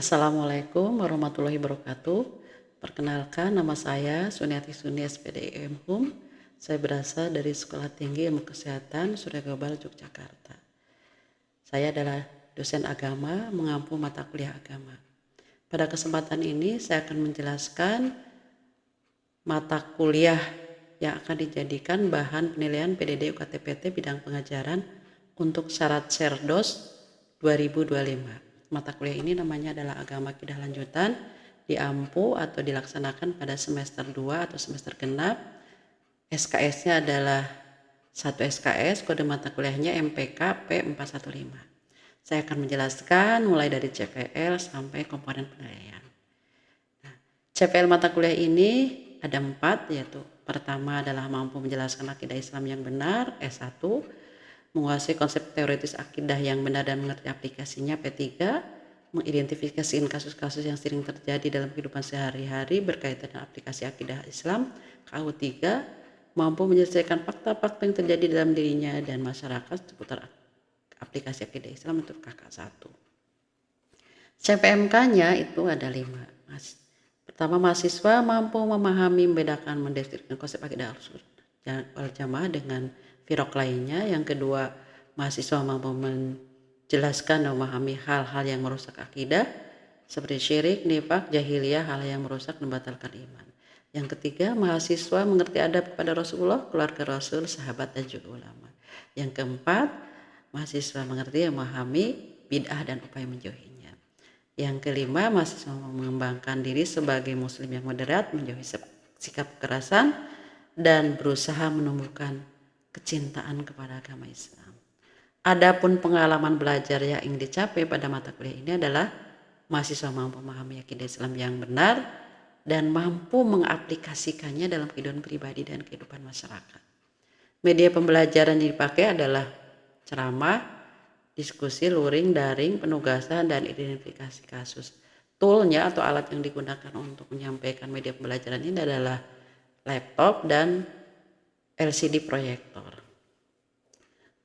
Assalamualaikum warahmatullahi wabarakatuh. Perkenalkan, nama saya Suniati Suni SPD Hum. Saya berasal dari Sekolah Tinggi Ilmu Kesehatan Surya Global Yogyakarta. Saya adalah dosen agama mengampu mata kuliah agama. Pada kesempatan ini saya akan menjelaskan mata kuliah yang akan dijadikan bahan penilaian PDD UKT-PT bidang pengajaran untuk syarat Serdos 2025. Mata kuliah ini namanya adalah Agama Akidah Lanjutan, diampu atau dilaksanakan pada semester 2 atau semester genap. SKS-nya adalah 1 SKS, kode mata kuliahnya MPK P415. Saya akan menjelaskan mulai dari CPL sampai komponen penilaian. CPL mata kuliah ini ada 4, yaitu pertama adalah mampu menjelaskan akidah Islam yang benar, S1, menguasai konsep teoritis akidah yang benar dan mengerti aplikasinya, P3, mengidentifikasikan kasus-kasus yang sering terjadi dalam kehidupan sehari-hari berkaitan dengan aplikasi akidah Islam, KU3, mampu menyelesaikan fakta-fakta yang terjadi dalam dirinya dan masyarakat seputar aplikasi akidah Islam untuk KK1. CPMK-nya itu ada 5. Pertama, mahasiswa mampu memahami, membedakan, mendeskripsikan konsep akidah al-jamaah dengan firaq lainnya. Yang kedua, mahasiswa mampu menjelaskan dan memahami hal-hal yang merusak akidah seperti syirik, nifak, jahiliyah, hal yang merusak dan membatalkan iman. Yang ketiga, mahasiswa mengerti adab kepada Rasulullah, keluarga Rasul, sahabat, dan juga ulama. Yang keempat, mahasiswa mengerti dan memahami bid'ah dan upaya menjauhinya. Yang kelima, mahasiswa mengembangkan diri sebagai muslim yang moderat, menjauhi sikap kekerasan, dan berusaha menumbuhkan kecintaan kepada agama Islam. Adapun pengalaman belajar yang ingin dicapai pada mata kuliah ini adalah mahasiswa mampu memahami akidah Islam yang benar dan mampu mengaplikasikannya dalam kehidupan pribadi dan kehidupan masyarakat. Media pembelajaran yang dipakai adalah ceramah, diskusi, luring, daring, penugasan, dan identifikasi kasus. Toolnya atau alat yang digunakan untuk menyampaikan media pembelajaran ini adalah laptop dan LCD proyektor.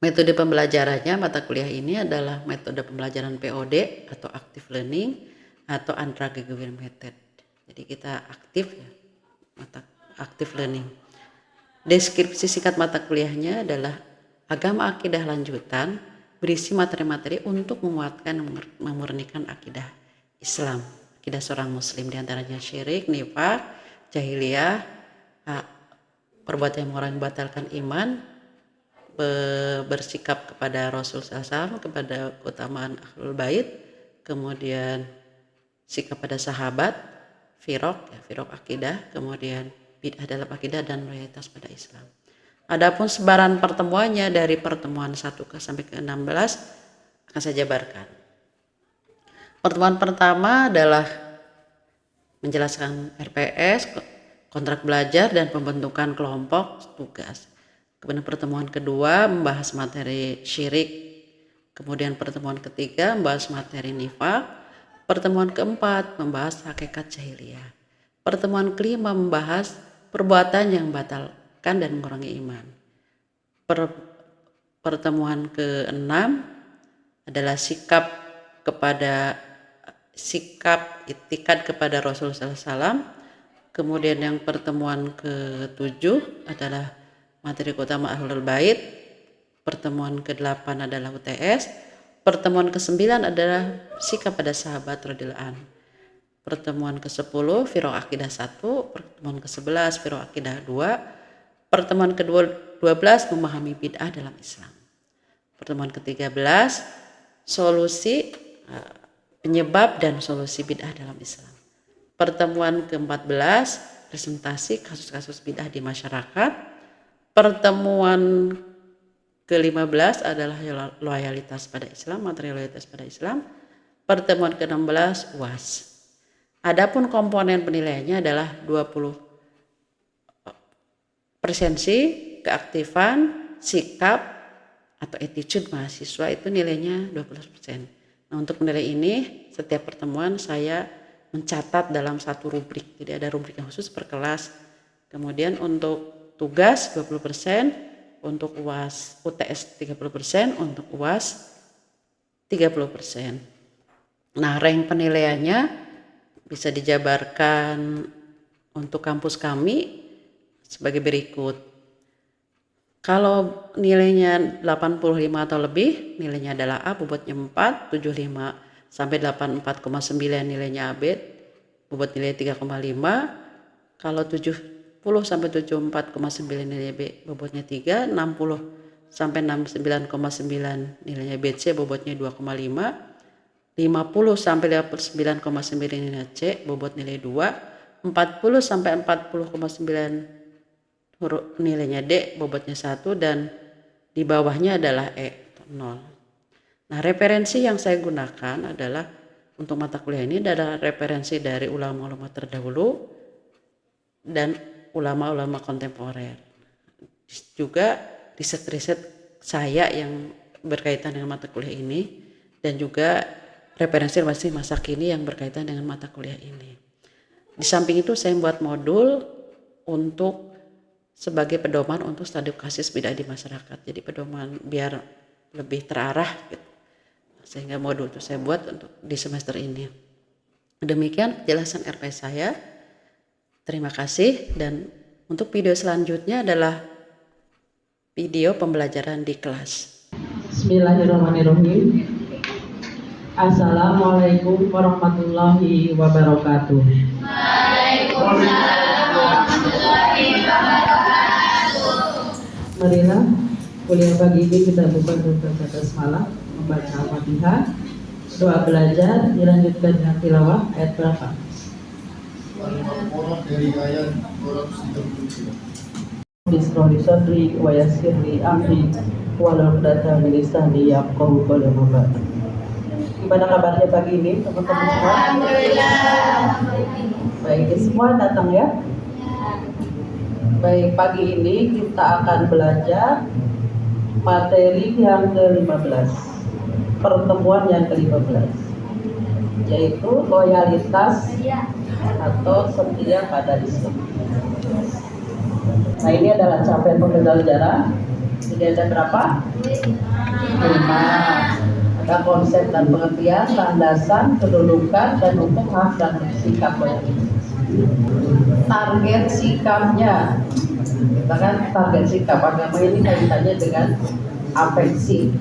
Metode pembelajarannya mata kuliah ini adalah metode pembelajaran POD atau Active Learning atau Undergraduate Method. Jadi kita aktif ya, mata Active Learning. Deskripsi singkat mata kuliahnya adalah Agama Akidah Lanjutan, berisi materi-materi untuk menguatkan dan memurnikan akidah Islam, akidah seorang muslim, diantaranya syirik, nifak, jahiliyah, perbuatan yang membatalkan iman, bersikap kepada Rasul SAW, kepada keutamaan Ahlul Bait, kemudian sikap pada sahabat, firaq akidah, kemudian bid'ah dalam akidah, dan loyalitas pada Islam. Adapun sebaran pertemuannya dari pertemuan 1 sampai ke 16 akan saya jabarkan. Pertemuan pertama adalah menjelaskan RPS, kontrak belajar, dan pembentukan kelompok tugas. Kemudian pertemuan kedua membahas materi syirik. Kemudian pertemuan ketiga membahas materi nifak. Pertemuan keempat membahas hakikat jahiliyah. Pertemuan kelima membahas perbuatan yang membatalkan dan mengurangi iman. Pertemuan ke-6 adalah sikap itikad kepada Rasulullah SAW. Kemudian yang pertemuan ke-7 adalah materi keutamaan Ahlul Bait. Pertemuan ke-8 adalah UTS. Pertemuan ke-9 adalah sikap pada sahabat radhiyallahu anhu. Pertemuan ke-10 firaq akidah 1, pertemuan ke-11 firaq akidah 2, pertemuan ke-12 memahami bid'ah dalam Islam. Pertemuan ke-13 solusi penyebab dan solusi bid'ah dalam Islam. Pertemuan ke-14 presentasi kasus-kasus bid'ah di masyarakat. Pertemuan ke-15 adalah loyalitas pada Islam, materi loyalitas pada Islam. Pertemuan ke-16 UAS. Adapun komponen penilaiannya adalah 20 presensi, keaktifan, sikap, atau attitude mahasiswa itu nilainya 20%. Nah, untuk menilai ini setiap pertemuan saya mencatat dalam satu rubrik. Jadi ada rubrik yang khusus per kelas. Kemudian untuk tugas 20%, untuk UTS 30%, untuk UAS 30%. Nah, rank penilaiannya bisa dijabarkan untuk kampus kami sebagai berikut. Kalau nilainya 85 atau lebih, nilainya adalah A, bobotnya 4, 75 sampai 84,9 nilainya AB, bobot nilai 3,5. Kalau 70 sampai 74,9 nilainya B, bobotnya 3, 60 sampai 69,9 nilainya BC, bobotnya 2,5. 50 sampai 59,9 nilai C, bobot nilai 2, 40 sampai 40,9 nilainya D, bobotnya 1, dan di bawahnya adalah E, 0. Nah, referensi yang saya gunakan adalah untuk mata kuliah ini adalah referensi dari ulama-ulama terdahulu dan ulama-ulama kontemporer. Juga riset-riset saya yang berkaitan dengan mata kuliah ini, dan juga referensi masa kini yang berkaitan dengan mata kuliah ini. Di samping itu saya membuat modul untuk sebagai pedoman untuk studi kasus bid'ah di masyarakat. Jadi pedoman biar lebih terarah gitu. Sehingga modul itu saya buat untuk di semester ini. Demikian penjelasan RP saya. Terima kasih, dan untuk video selanjutnya adalah video pembelajaran di kelas. Bismillahirrahmanirrahim. Assalamualaikum warahmatullahi wabarakatuh. Waalaikumsalam warahmatullahi wabarakatuh. Marilah kuliah pagi ini kita buka dengan baca basmalah, membaca Al-Fatihah, doa belajar, dilanjutkan dengan tilawah ayat berapa? Al-Baqarah dari ayat 233. Bismillah sadri wa yassirli amri walau data bilisani yaqahu qawla mabad. Gimana kabarnya pagi ini teman-teman semua? Alhamdulillah. Baik, semua datang ya? Baik, pagi ini kita akan belajar materi yang ke-15, pertemuan yang ke-15, yaitu loyalitas atau setia pada Islam. Nah, ini adalah capaian pembelajaran. Jadi ada berapa? 5. Ada konsep dan pengertian, landasan, kedudukan, dan hukum hak dan sikap loyalitas. Target sikapnya, kita kan target sikap agama ini kaitannya dengan afeksi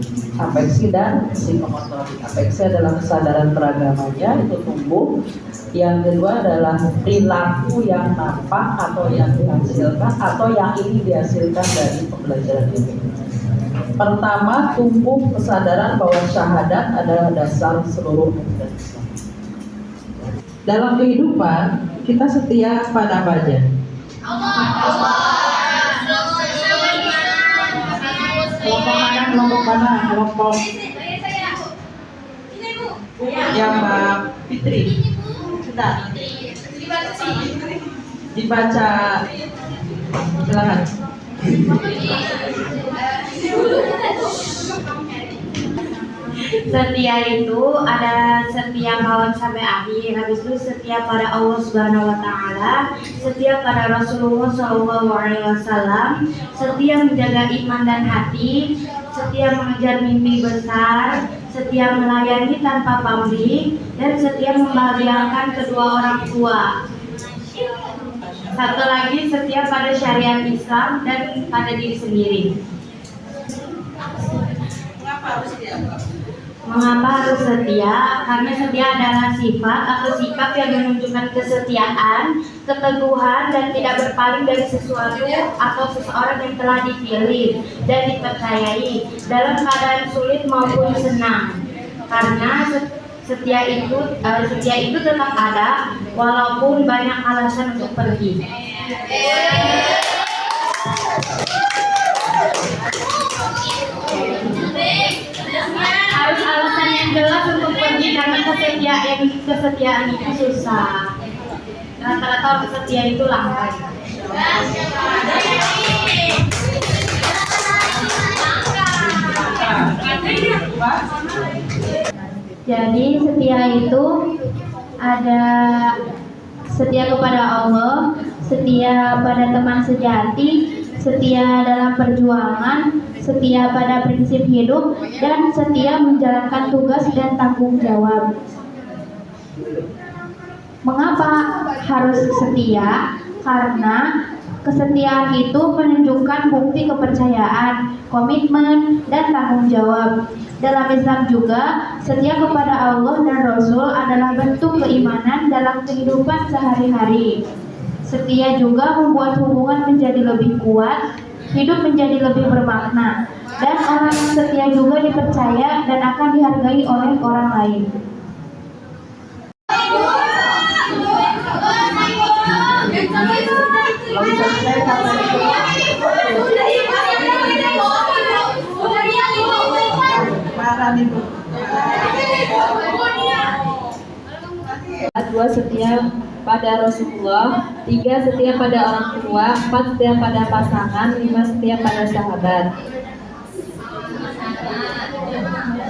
dan psikomotorik. Afeksi adalah kesadaran beragamanya, itu tumbuh. Yang kedua adalah perilaku yang nampak atau yang dihasilkan atau yang ingin dihasilkan dari pembelajaran ini. Pertama, tumbuh kesadaran bahwa syahadat adalah dasar seluruh ajaran Islam. Dalam kehidupan kita setia pada apa aja? Kelompok mana? Kelompok ya Mbak Fitri. Sudah dibaca, silakan. Setia itu ada setia kawan sampai akhir, habis itu setia pada Allah Subhanahu wa taala, setia pada Rasulullah Shallallahu alaihi wasallam, setia menjaga iman dan hati, setia mengejar mimpi besar, setia melayani tanpa pamrih, dan setia membahagiakan kedua orang tua. Satu lagi, setia pada syariat Islam dan pada diri sendiri. Mengapa harus setia? Karena setia adalah sifat atau sikap yang menunjukkan kesetiaan, keteguhan, dan tidak berpaling dari sesuatu atau seseorang yang telah dipilih dan dipercayai dalam keadaan sulit maupun senang. Karena setia itu tetap ada walaupun banyak alasan untuk pergi. Harus alasan yang jelas untuk pergi, karena kesetiaan itu susah. Rata-rata orang setia itu langka. Jadi setia itu ada setia kepada Allah, setia pada teman sejati, setia dalam perjuangan, setia pada prinsip hidup, dan setia menjalankan tugas dan tanggung jawab. Mengapa harus setia? Karena kesetiaan itu menunjukkan bukti kepercayaan, komitmen, dan tanggung jawab. Dalam Islam juga, setia kepada Allah dan Rasul adalah bentuk keimanan dalam kehidupan sehari-hari. Setia juga membuat hubungan menjadi lebih kuat, hidup menjadi lebih bermakna, dan orang yang setia juga dipercaya dan akan dihargai oleh orang lain. Belum selesai kata itu. Marah nih Bu. 2 setia pada Rasulullah, 3 setia pada orang tua, 4 setia pada pasangan, 5 setia pada sahabat.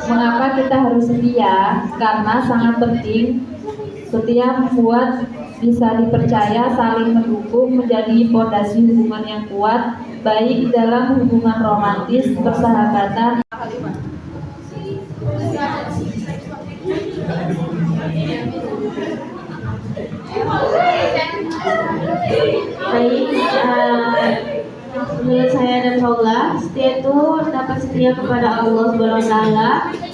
Mengapa kita harus setia? Karena sangat penting. Setia membuat bisa dipercaya, saling mendukung, menjadi fondasi hubungan yang kuat, baik dalam hubungan romantis, persahabatan. Baik, menurut saya dan Paula, setia itu dapat setia kepada Allah SWT,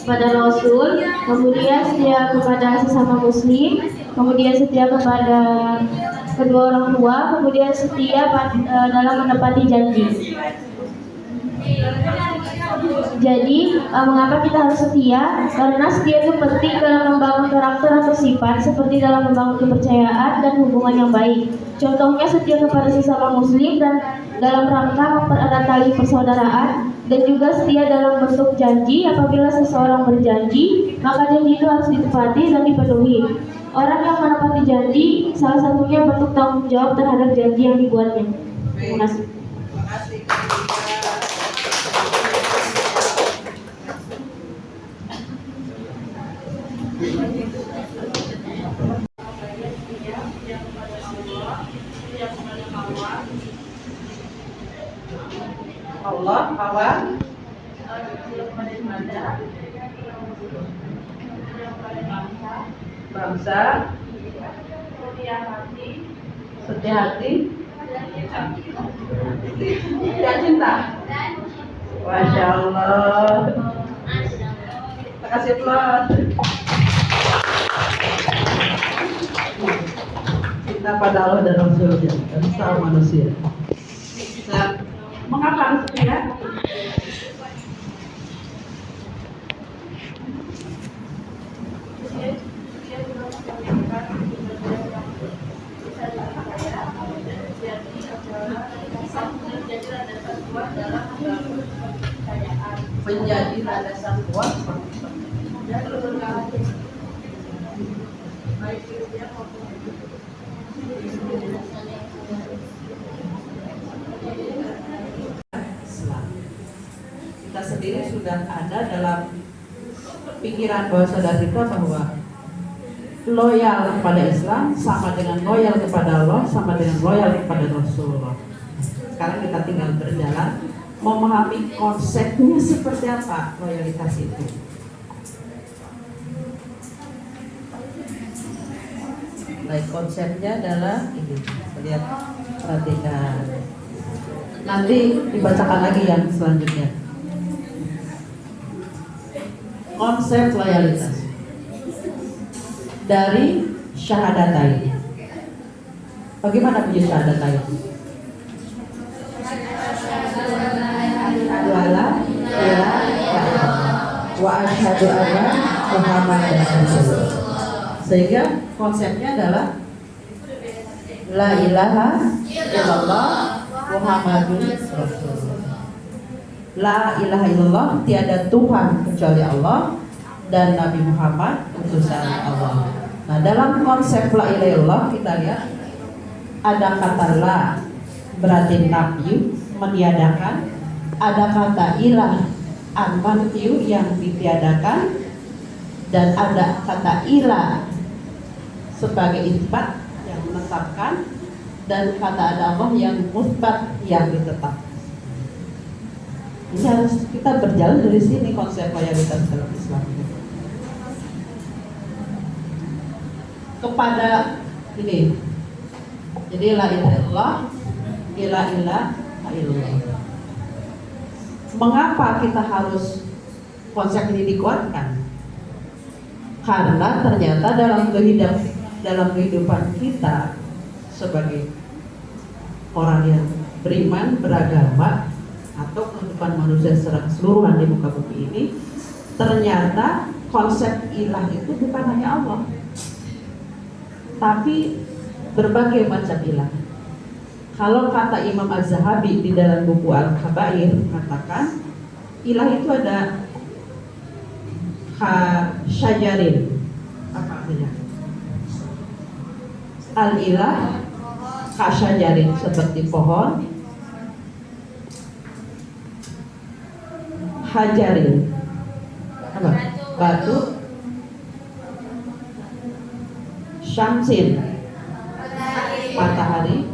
kepada Rasul, kemudian setia kepada sesama Muslim, kemudian setia kepada kedua orang tua, kemudian setia dalam menepati janji. Jadi, mengapa kita harus setia? Karena setia itu penting dalam membangun karakter atau sifat, seperti dalam membangun kepercayaan dan hubungan yang baik. Contohnya setia kepada sesama Muslim dan dalam rangka mempererat tali persaudaraan, dan juga setia dalam bentuk janji. Apabila seseorang berjanji, maka janji itu harus ditepati dan dipenuhi. Orang yang menepati janji, salah satunya bentuk tanggung jawab terhadap janji yang dibuatnya. Terima kasih. Allah, kawan, bangsa, setia hati, setia cinta. Masya Allah. Terima kasih Plot. Cinta pada Allah dan Rasulnya dan sama manusia. Nah, mengapa harus setia? Menjadi landasan kuat. Kita sendiri sudah ada dalam pikiran bahwa saudara kita bahwa loyal kepada Islam sama dengan loyal kepada Allah, sama dengan loyal kepada Rasulullah. Sekarang kita tinggal berjalan memahami konsepnya seperti apa loyalitas itu. Baik, konsepnya adalah ini. Lihat, perhatikan. Nanti dibacakan lagi yang selanjutnya. Konsep loyalitas dari syahadatain. Bagaimana bunyi syahadatain? Wala ya wa asyhadu anna Muhammadan rasulullah. Sehingga konsepnya adalah la ilaha illallah Muhammadun rasulullah. La ilaha illallah, tiada Tuhan kecuali Allah, dan Nabi Muhammad utusan Allah. Nah, dalam konsep la ilaha illallah kita lihat ada kata la berarti nafi, meniadakan, ada kata ilah an-manfiu yang ditiadakan, dan ada kata ilah sebagai isbat yang menetapkan, dan kata ada Allah yang musbat yang ditetapkan. Ini harus kita berjalan dari sini konsep loyalitas dalam Islam. kepada ini. Jadi la ilaha illallah, la ilaha illallah. Mengapa kita harus konsep ini dikuatkan? Karena ternyata dalam kehidupan kita sebagai orang yang beriman, beragama, atau kehidupan manusia secara keseluruhan di muka bumi ini, ternyata konsep ilah itu bukan hanya Allah, tapi berbagai macam ilah. Kalau kata Imam Az-Zahabi di dalam buku Al-Kabair mengatakan ilah itu ada syajarin. Apa artinya? Al-ilah kasyajarin, seperti pohon, hajarin apa? Batu, syamsin matahari,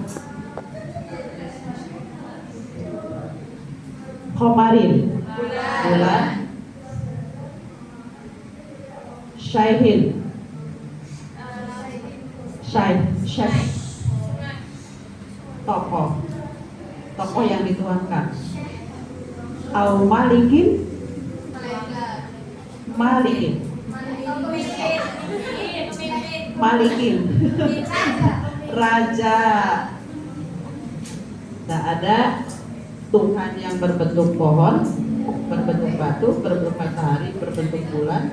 komarin bulan, syaihin syekh tokoh yang dituankan, au malikin raja. Nah, ada Tuhan yang berbentuk pohon, berbentuk batu, berbentuk matahari, berbentuk bulan,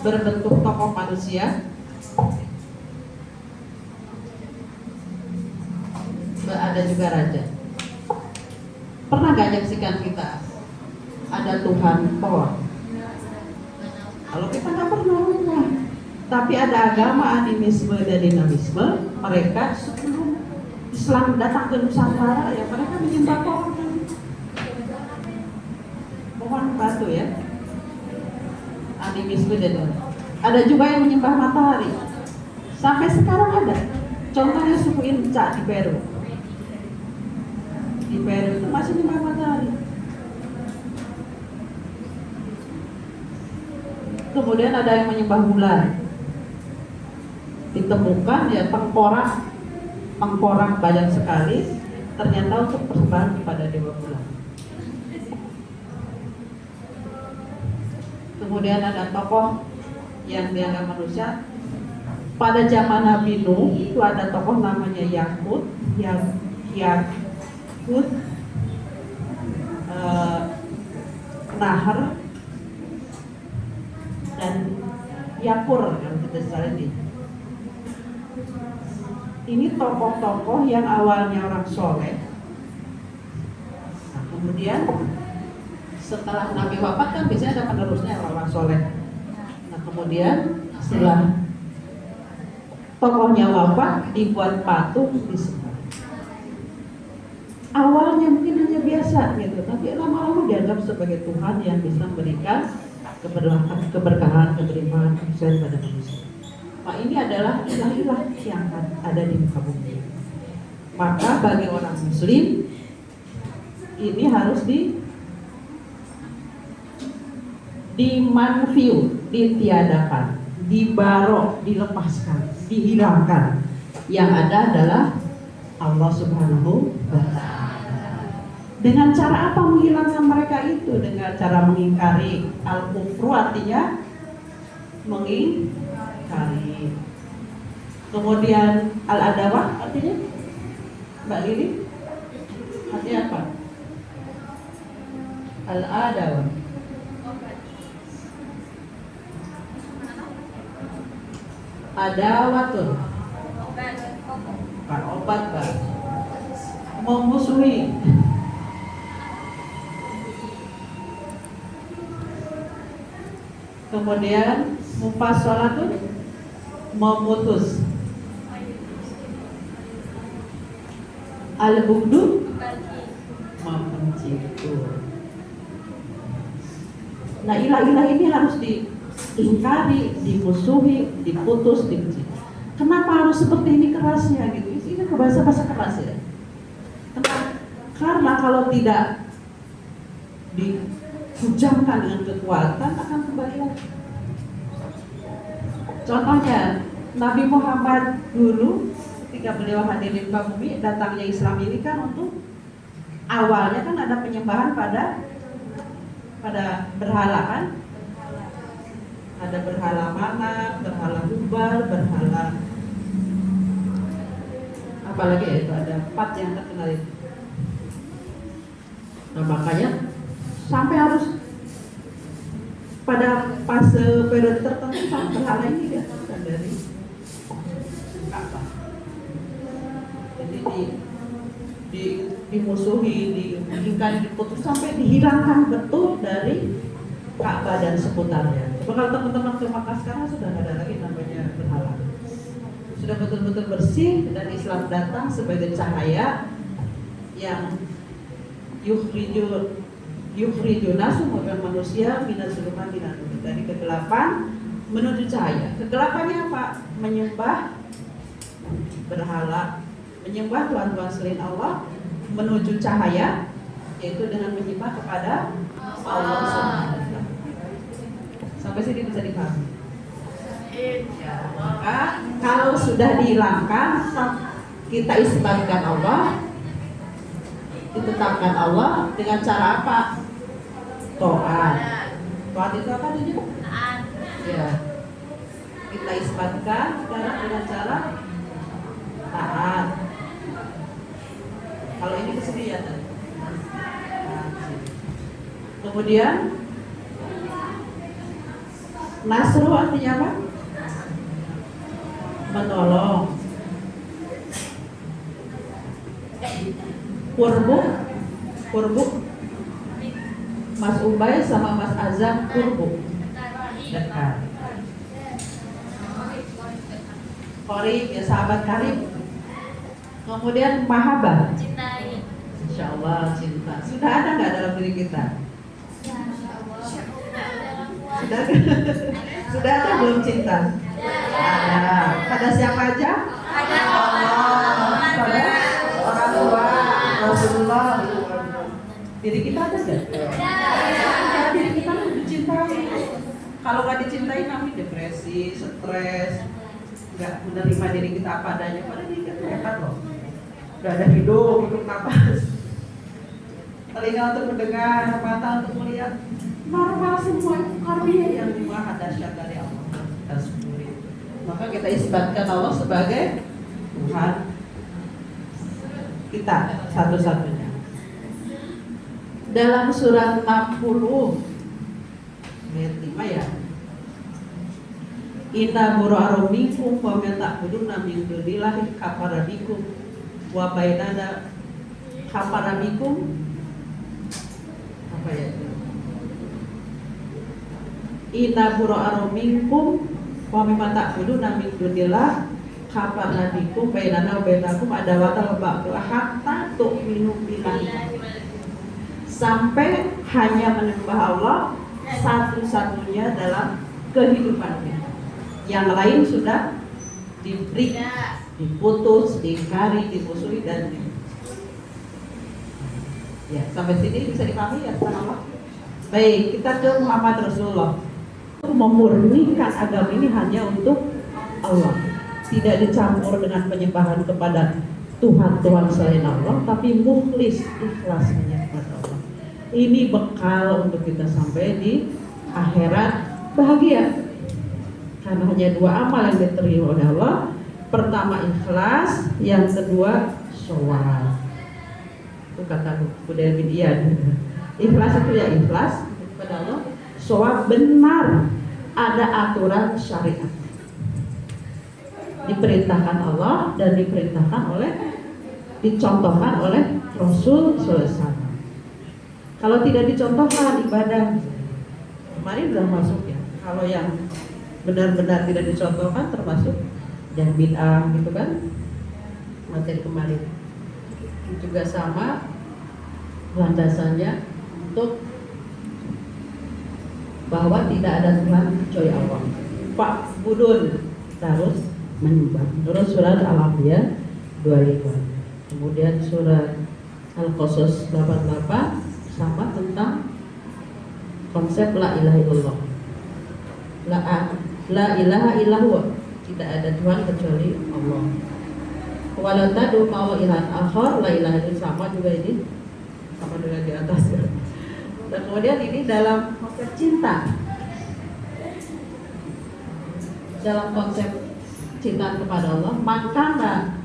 berbentuk tokoh manusia, ada juga raja. Pernah gak nyaksikan kita ada Tuhan pohon? Kalau kita nggak pernah, tapi ada agama animisme dan dinamisme. Mereka sebelum Islam datang ke Nusantara, ya mereka menyembah pohon batu ya. Animisme dan ada juga yang menyembah matahari. Sampai sekarang ada. Contohnya suku Inca di Peru. Di Peru itu masih menyembah matahari. Kemudian ada yang menyembah bulan. Ditemukan ya tengkorak banyak sekali, ternyata untuk persembahan kepada dewa bulan. Kemudian ada tokoh yang dianggap manusia. Pada zaman Nabi Nuh itu ada tokoh namanya Yakut, Nahar, dan Yakur yang kita salin. Ini tokoh-tokoh yang awalnya orang soleh. Nah, kemudian setelah Nabi wafat kan biasanya ada penerusnya orang soleh. Nah, kemudian setelah tokohnya wafat dibuat patung disembah. Awalnya mungkin hanya biasa gitu, tapi lama-lama dianggap sebagai Tuhan yang bisa memberikan keberkahan, keberlimpahan, kesusahan pada manusia. Nah, ini adalah ilah-ilah yang ada di muka bumi. Maka bagi orang Muslim ini harus dimanfiu, ditiadakan, dibarok, dilepaskan, dihilangkan. Yang ada adalah Allah Subhanahu wa Ta'ala. Dengan cara apa menghilangkan mereka itu? Dengan cara mengingkari al-kufru, artinya mengingkari. Kemudian al-adawah artinya, Mbak Lili, artinya apa? Al-adawah adawatun, bukan obat, Pak. Memusuhi. Kemudian mufassalatun, memutus. Al-bughdu, membenci. Nah, ilah-ilah ini harus diingkari, dimusuhi, diputus, dibenci. Kenapa harus seperti ini kerasnya gitu? Ini bahasa keras ya. Karena kalau tidak dihujamkan dengan kekuatan akan kembali lagi. Contohnya Nabi Muhammad dulu ketika beliau hadir di muka bumi, datangnya Islam ini kan untuk awalnya kan ada penyembahan pada berhala kan, ada berhala Manat, berhala Hubal, berhala apalagi ya, itu ada 4 yang terkenal itu. Nah makanya sampai harus pada fase periode tertentu sampai berhala ini dihasilkan dari Ka'bah. Jadi dimusuhi, diingkari, diputus sampai dihilangkan betul dari Ka'bah dan seputarnya. Coba kalau teman-teman ke Makkah sekarang sudah nggak ada lagi namanya berhala. Sudah betul-betul bersih dan Islam datang sebagai cahaya yang yukhrijuna semua manusia minas zulumati ila nur, dari kegelapan menuju cahaya. Kegelapannya apa? Menyembah berhala, menyembah Tuhan-Tuhan selain Allah, menuju cahaya, yaitu dengan menyembah kepada Allah Subhanahu wa Ta'ala. Sampai sini bisa dipahami. Ya, maka kalau sudah dihilangkan, kita isbatkan Allah, ditetapkan Allah dengan cara apa? Taat. Taat itu apa tujuannya? Ya, kita isbatkan sekarang dengan cara taat. Kalau ini kesini ya. Kemudian nasru artinya apa? Menolong. Kurbu Mas Ubay sama Mas Azam kurbu dekat. Qarib ya, sahabat karib. Kemudian mahabbah, insya Allah cinta. Sudah ada nggak dalam diri kita? Sudah sudah ada belum cinta? Ada. Pada siapa aja? Allah, pada orang tua, Rasulullah. Diri kita ada nggak? Ya, diri kita harus dicintai. Kalau nggak dicintai, kami depresi, stres, nggak menerima diri kita apa adanya. Padahal diri kita hebat loh. Udah ada hidung untuk napas, telinga untuk mendengar, mata untuk melihat, normal semua karunia yang maha dahsyat dari Allah. Kita syukuri. Maka kita isbatkan Allah sebagai Tuhan kita satu-satunya. Dalam surat 60 ayat 5 ya. Inna bura'arum minkum wa ma ta'buduna min dunillahi kafara bikum wa bainana kafara bikum, apa ya? Inna bura'arum minkum wa ma ta'buduna min dunillahi kafara bikum bainana wa bainakum adawatan ba'da hatta tu'minu billahi. Sampai hanya menyembah Allah satu-satunya dalam kehidupan kita. Yang lain sudah diberi, diputus, dikari, dimusuhi dan ya, sampai sini bisa dipahami ya tentang Allah. Baik, kita ke Muhammad Rasulullah. Memurnikan agama ini hanya untuk Allah, tidak dicampur dengan penyembahan kepada Tuhan selain Allah, tapi mukhlis, ikhlas hanya kepada Allah. Ini bekal untuk kita sampai di akhirat bahagia. Karena hanya 2 amal yang diterima oleh Allah. Pertama ikhlas, yang kedua syawal. Itu kata Budaya bin Iyad. Ikhlas itu ya ikhlas kepada Allah. Syawal benar ada aturan syariat. Diperintahkan Allah dan dicontohkan oleh Rasul SAW. Kalau tidak dicontohkan ibadah, kemarin sudah masuk ya. Kalau yang benar-benar tidak dicontohkan termasuk yang bid'ah gitu kan, materi kemarin juga sama landasannya untuk bahwa tidak ada Tuhan kecuali Allah. Pak Budun harus menyembah. Menurut surat Al-Anbiya 25. Kemudian surat Al-Qasas 88 sama tentang konsep la ilaha illallah. La ilaha illallah Tidak ada Tuhan kecuali Allah. Wala tad'u ma'a ilahin akhar, la ilaha illallah, sama juga ini, sama dengan di atas. Dan kemudian ini dalam konsep cinta, dalam konsep cinta kepada Allah, makana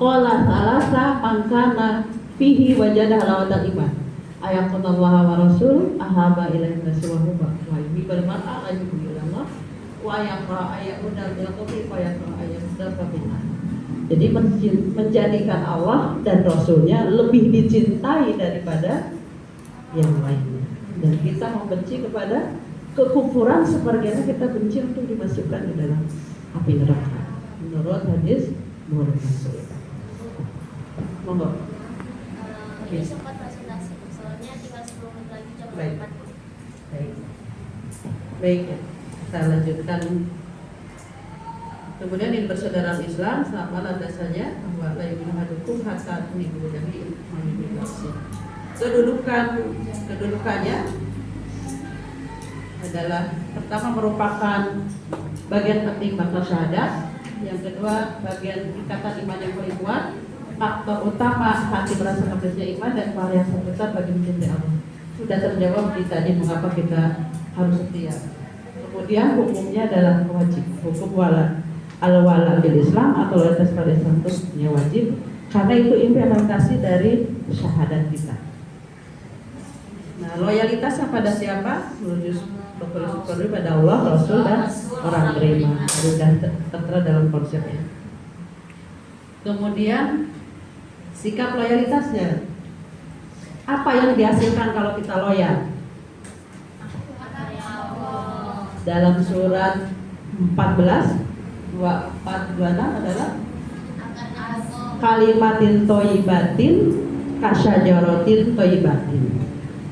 qala salasa makana fihi wajadah lawatal iman. Ayaqunallaha wa rasul ahaba ilaihi nasuhu wa yubi bermar'a ayyuhu ilallah wa yaqra ayyudal yaqfi fa yaqra ayyudal fabina. Jadi menjadikan Allah dan Rasulnya lebih dicintai daripada yang lainnya. Dan kita membenci kepada kekufuran sebagaimana kita benci untuk dimasukkan ke dalam api neraka. Menurut hadis Bukhari Muslim. Monggo. Ini sempat presentasi, soalnya tinggal 10 menit lagi jam Baik. 4. Baik, kita lanjutkan. Kemudian ini persaudaraan Islam sama landasannya bahwa la yu'minu ahadukum hatta tu'minu billahi kedudukannya adalah pertama merupakan bagian penting bakal syahadat, yang kedua bagian ikatan iman yang paling kuat, faktor utama hati merasakan bersihnya iman, dan variasi besar bagi mencintai Allah. Sudah terjawab di tadi mengapa kita harus setia. Kemudian hukumnya adalah wajib, hukum al-wala bil Islam atau loyalitas pada Islam itu wajib, karena itu implementasi dari syahadat kita. Nah, loyalitasnya pada siapa? Bersyukur pada Allah, Rasul, dan orang beriman. Sudah tertera dalam konsepnya. Kemudian sikap loyalitasnya, apa yang dihasilkan kalau kita loyal? Dalam surat 14 2426 adalah kalimatin toyibatin kasyajaratin toyibatin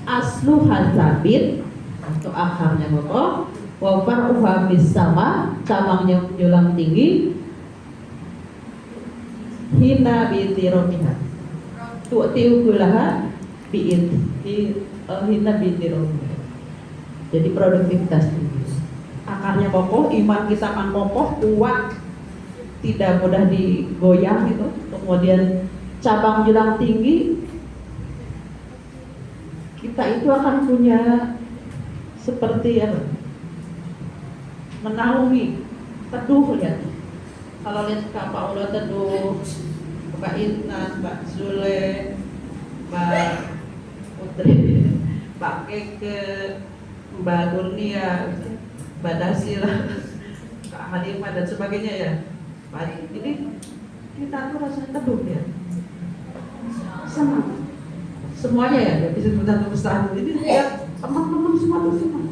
aslu hazabit atau akarnya kokoh, wa far'uha bis sama, cabangnya menjulang tinggi, hina bintiromiha tu'tiu kulaha hina bintiromiha. Jadi produktivitas tinggi, akarnya kokoh, iman kita akan kokoh, kuat, tidak mudah digoyang gitu. Kemudian cabang julang tinggi, kita itu akan punya seperti apa? Menaungi, teduh lihat. Kalau lihat Kak Paula teduh, Mbak Intan, Mbak Zule, Mbak Putri, Mbak Keke, Mbak Kurnia, Mbak Dasila, Kak Halimah dan sebagainya ya. Baik, ini kita tuh rasanya teduh ya, senang. Semuanya ya, gak bisa satu persatu. Jadi lihat teman-teman semua tuh senang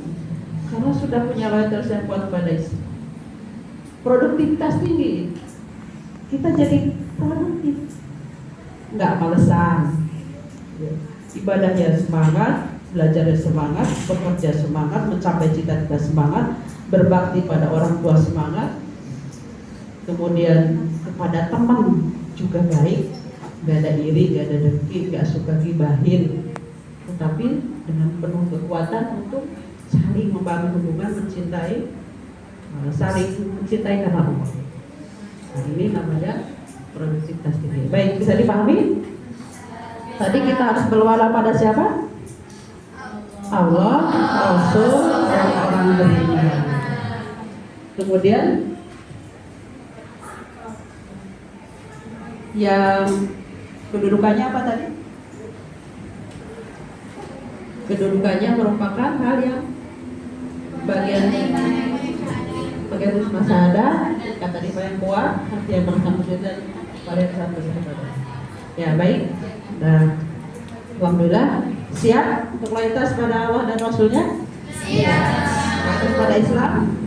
karena sudah punya loyalitas yang kuat pada Islam. Produktivitas tinggi, kita jadi produktif, nggak malesan. Ibadahnya semangat, belajarnya semangat, bekerja semangat, mencapai cita-cita semangat, berbakti pada orang tua semangat, kemudian kepada teman juga baik, gak ada iri, gak ada dengki, gak suka gibahin, tetapi dengan penuh kekuatan untuk saling membangun hubungan, saling mencintai karena Allah. Nah, ini namanya produktivitas tinggi. Baik, bisa dipahami? Tadi kita harus berwala pada siapa? Allah, Rasul, dan orang beriman. Kemudian yang kedudukannya apa tadi? Kedudukannya merupakan hal yang bagian husna syahadah, kata di yang kuat, hati yang bersama dan pada satu sahabat. Ya baik. Nah, alhamdulillah siap untuk loyalitas pada Allah dan Rasulnya. Siap. Loyalitas pada Islam.